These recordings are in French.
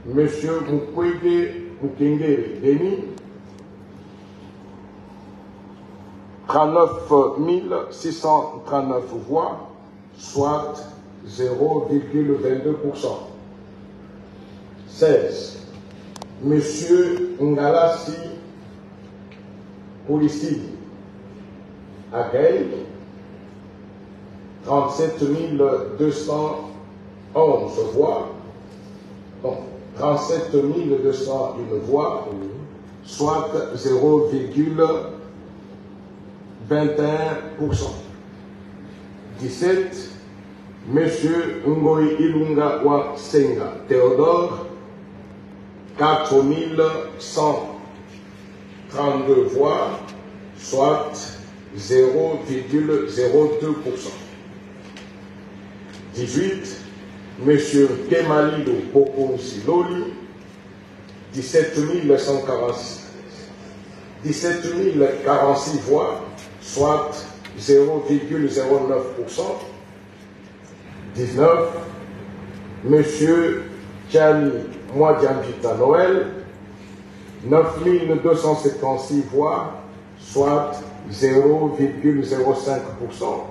Monsieur Mukwege Mukengere Denis, 39 639 voix, soit 0,22%. 16. Monsieur Ngalasi Polissi Agay, 37 211 voix, donc 37 201 voix, soit 0,21%. 17. Monsieur Ngoi Ilunga Wasenga Théodore, 4 132 voix, soit 0,02%. 18. Monsieur Kemalido Bokonsi Loli, 17 046 voix, soit 0,09%. 19. Monsieur Tchani Mwadiambita Noël, 9 256 voix, soit 0,05%.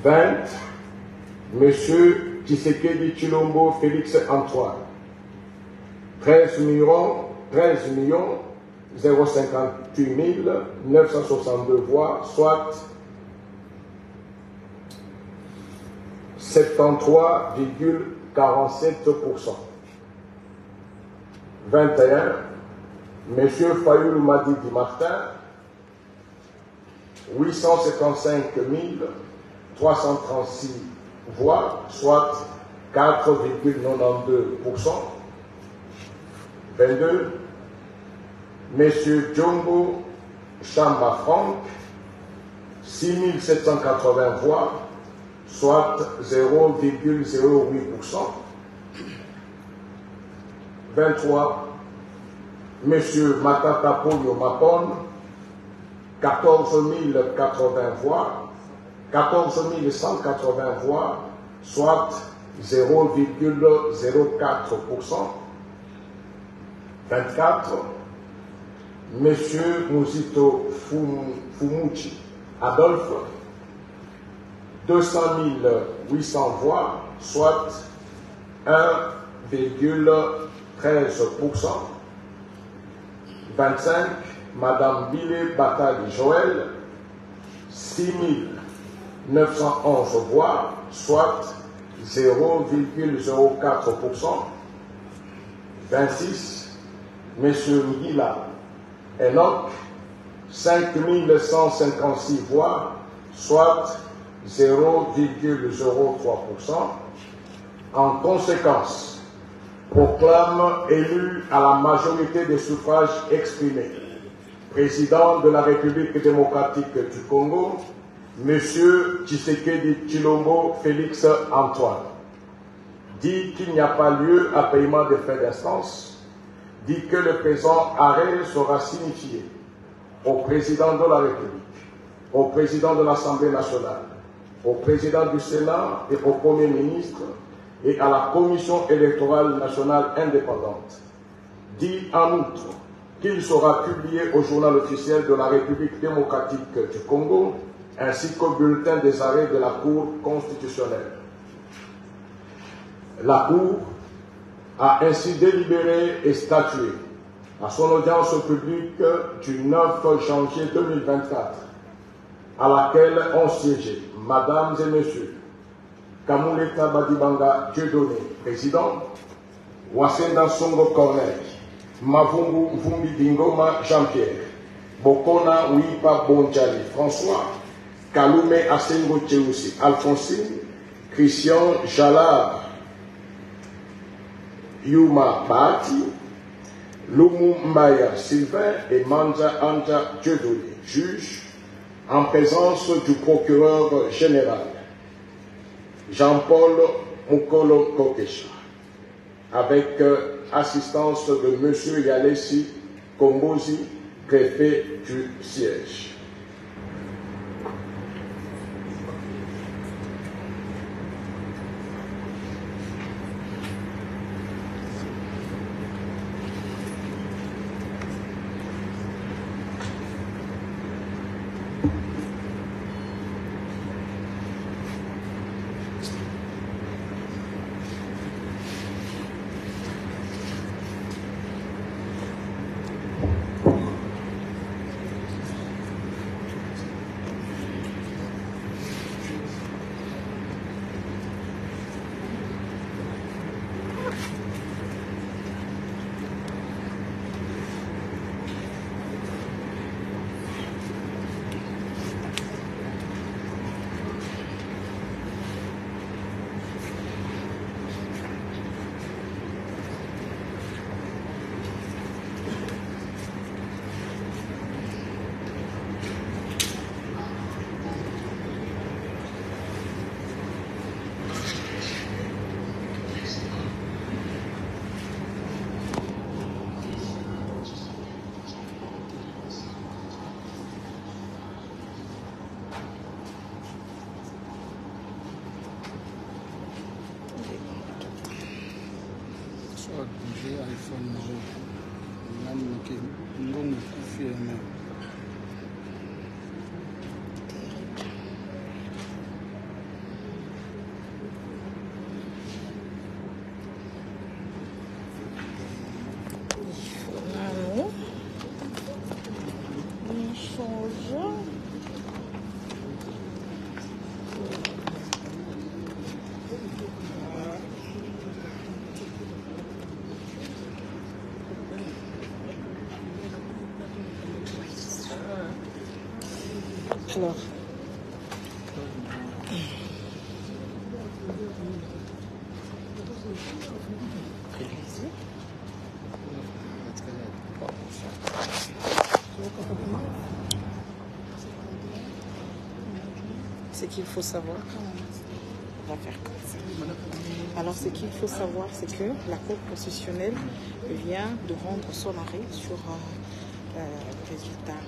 20. Monsieur Tshisekedi Tshilombo Félix Antoine, 13 058 962 voix, soit 73,47%. 21. Monsieur Fayoul Madidi Martin, 875 336 voix, soit 4,92%. 22. Monsieur Djombo Chamba Franck, 6780 voix, soit 0,08%. 23. Monsieur Matata Polio Mapon, 14 180 voix, soit 0,04%. 24. Monsieur Muzito Fumuchi Adolphe, 200 800 voix, soit 1,13%. 25. Madame Bile Batali Joël, 6 911 voix, soit 0,04%. 26. Monsieur Ngila Enoch, 5 156 voix, soit 0,03%. En conséquence, proclame élu à la majorité des suffrages exprimés président de la République démocratique du Congo, Monsieur Tshisekedi Tshilombo Félix Antoine. Dit qu'il n'y a pas lieu à paiement des frais d'instance, dit que le présent arrêt sera signifié au président de la République, au président de l'Assemblée nationale, au président du Sénat et au Premier ministre et à la Commission électorale nationale indépendante. Dit en outre qu'il sera publié au journal officiel de la République démocratique du Congo ainsi qu'au bulletin des arrêts de la Cour constitutionnelle. La Cour a ainsi délibéré et statué à son audience publique du 9 janvier 2024, à laquelle ont siégé, Mesdames et Messieurs, Kamuleta Badibanga Dieudonné, président, Wasenda Songo Corneille, Mavungu Mvumbi Dingoma Jean-Pierre, Bokona Ouipa Bonjali François, Kalume Asengo Tcheoussi Alphonsine, Christian Jalard Yuma Bahati, Lumu Mbaya Sylvain et Manja Anja Dieudonné, juge, en présence du procureur général Jean-Paul Mukolo Kokesha, avec assistance de M. Yalessi Kombozi, préfet du siège. Alors, ce qu'il faut savoir, on va faire comme ça. Alors, ce qu'il faut savoir, c'est que la Cour constitutionnelle vient de rendre son arrêt sur le résultat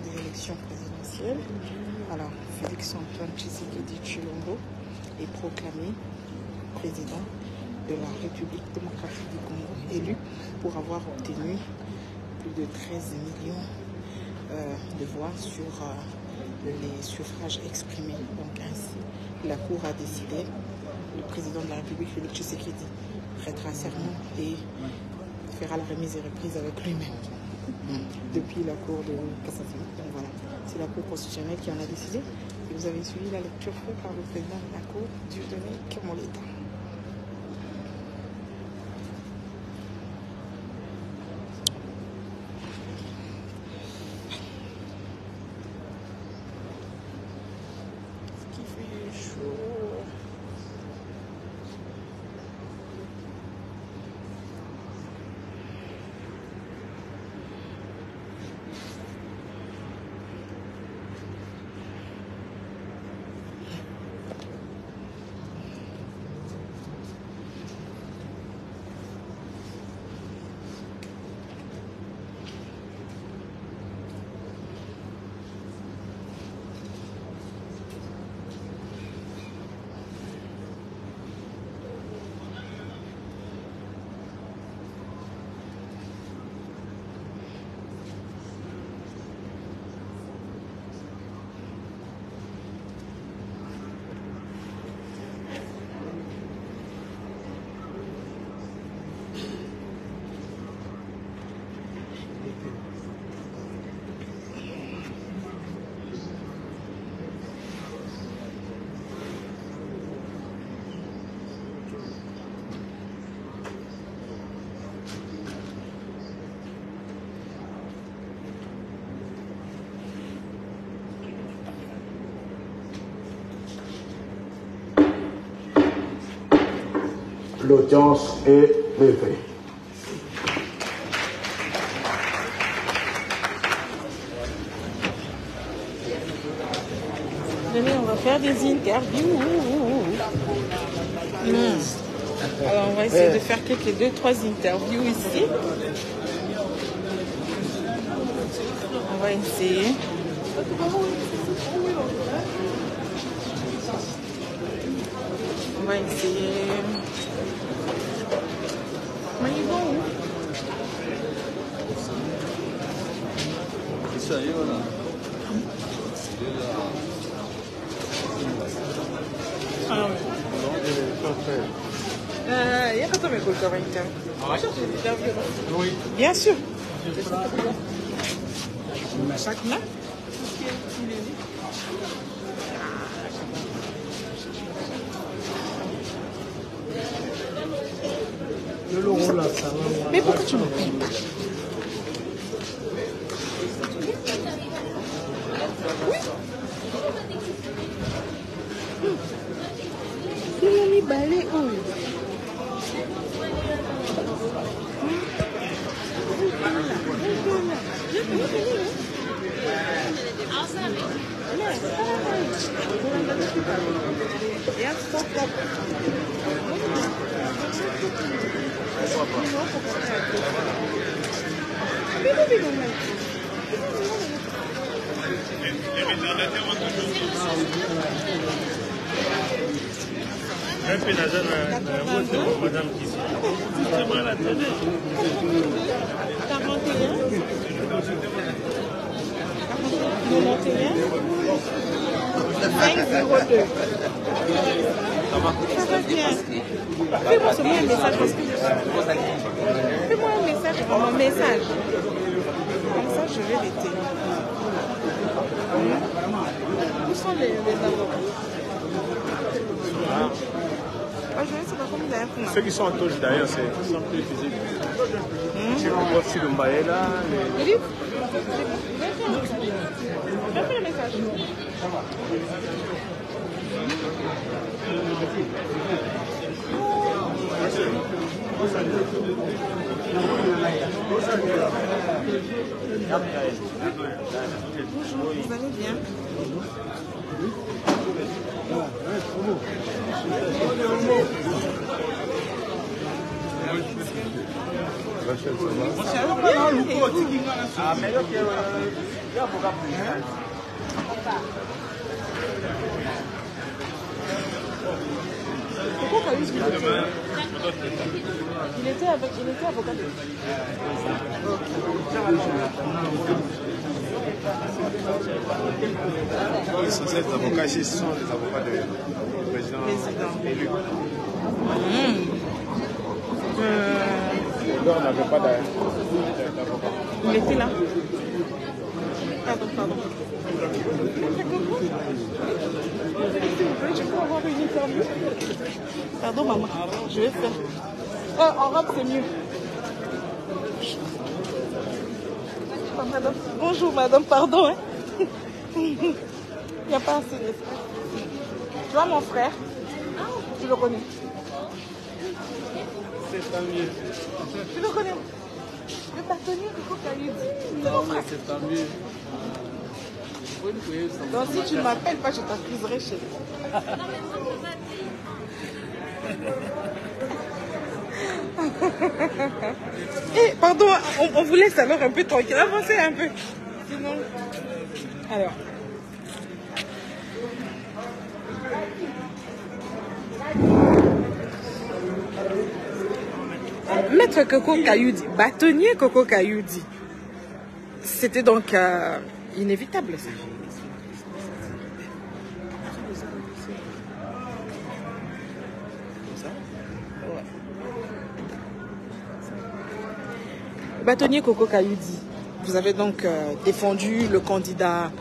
des élections présidentielles. Alors, Félix Antoine Tshisekedi Tshilombo est proclamé président de la République démocratique du Congo, élu pour avoir obtenu plus de 13 millions de voix sur les suffrages exprimés. Donc ainsi, la Cour a décidé, le président de la République, Félix Tshisekedi, prêtera serment et fera la remise et reprise avec lui-même depuis la Cour de cassation. Donc voilà, c'est la Cour constitutionnelle qui en a décidé. Et vous avez suivi la lecture faite par le président de la Cour, Dieudonné Kamoleta. L'audience est levée. Venez, on va faire des interviews. Alors, on va essayer de faire quelques 2-3 interviews ici. On va essayer. On va essayer. Mais il est bon où? Ça y est, voilà. Il y a pas de mécole comme interview. Oui. Bien sûr. Chaque main. Mais pourquoi tu me payes pas? Oui. Il m'a mis balai où? Madame Kissi. C'est moi la télé. 41. 91. 502. Ça va bien. Fais-moi seulement un message parce que fais-moi un message pour mon message. Comme ça, je vais l'éteindre. Où sont les avocats? Je ne sais pas comment vous avez fait. Ceux qui sont en touche d'ailleurs, c'est sont plus visibles. C'est le sur le Mbaye là. Le livre? Je vais faire le message. Bonjour, vous allez bien? Pourquoi il était avocat de... Ils sont ces avocats ici, ce sont les avocats du président élu. On n'avait pas d'avocat. Il était là. Pardon. Je peux avoir une interview? Pardon maman, je vais faire. En robe c'est mieux. Madame. Bonjour madame, pardon. Hein. Il n'y a pas assez d'espace. Tu vois mon frère? Tu le connais? C'est tant mieux. Tu le connais? Le bâtonnier de Cocaïde. Non, mais c'est tant mieux. Donc si tu ne m'appelles pas, je t'accuserai chez Eh, pardon, on vous laisse alors un peu tranquille. Avancez un peu. Sinon... Alors. Maître Coco Kayoudi, bâtonnier Coco Kayoudi. C'était donc inévitable ça. Bâtonnier Coco Kayoudi, vous avez donc défendu le candidat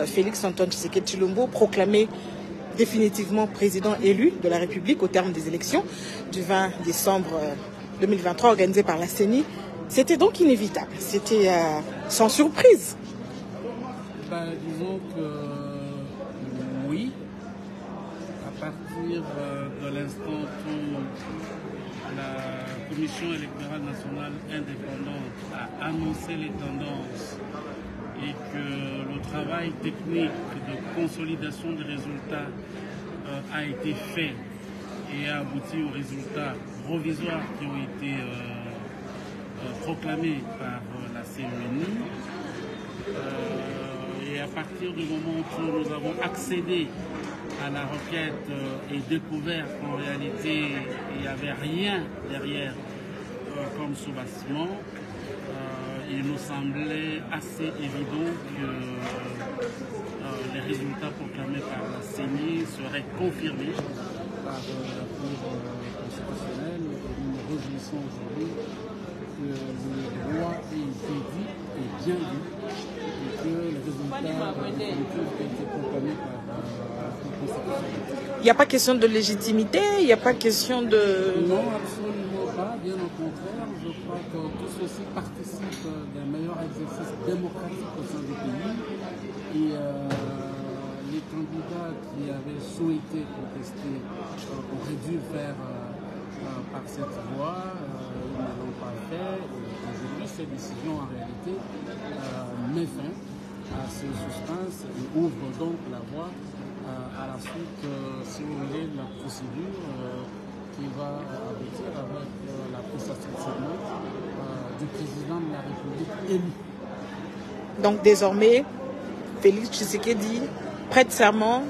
Félix Antoine Tshisekedi Tshilombo, proclamé définitivement président élu de la République au terme des élections du 20 décembre 2023 organisées par la CENI. C'était donc inévitable, c'était sans surprise. Disons que oui, à partir de l'instant où la Commission électorale nationale indépendante a annoncé les tendances et que le travail technique de consolidation des résultats a été fait et a abouti aux résultats provisoires qui ont été proclamés par la CENI. Et à partir du moment où nous avons accédé à la requête et découvert qu'en réalité il n'y avait rien derrière comme soubassement, il nous semblait assez évident que les résultats proclamés par la CENI seraient confirmés par la Cour constitutionnelle. Nous nous réjouissons aujourd'hui que le droit ait été dit et bien dit et que les résultats ont été proclamés par la Cour constitutionnelle. Il n'y a pas question de légitimité, il n'y a pas question de... Non, absolument pas, bien au contraire. Je crois que tout ceci participe d'un meilleur exercice démocratique au sein du pays. Et les candidats qui avaient souhaité contester auraient dû le faire par cette voie. Ils ne l'ont pas fait. Aujourd'hui, cette décision, en réalité, met fin à ce suspense et ouvre donc la voie à la suite, si vous voulez, de la procédure qui va aboutir avec la prestation de serment du président de la République élu. Donc désormais, Félix Tshisekedi prête serment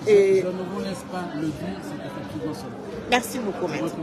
Et... Je ne vous laisse pas le dire, c'est effectivement cela. Merci beaucoup, maître.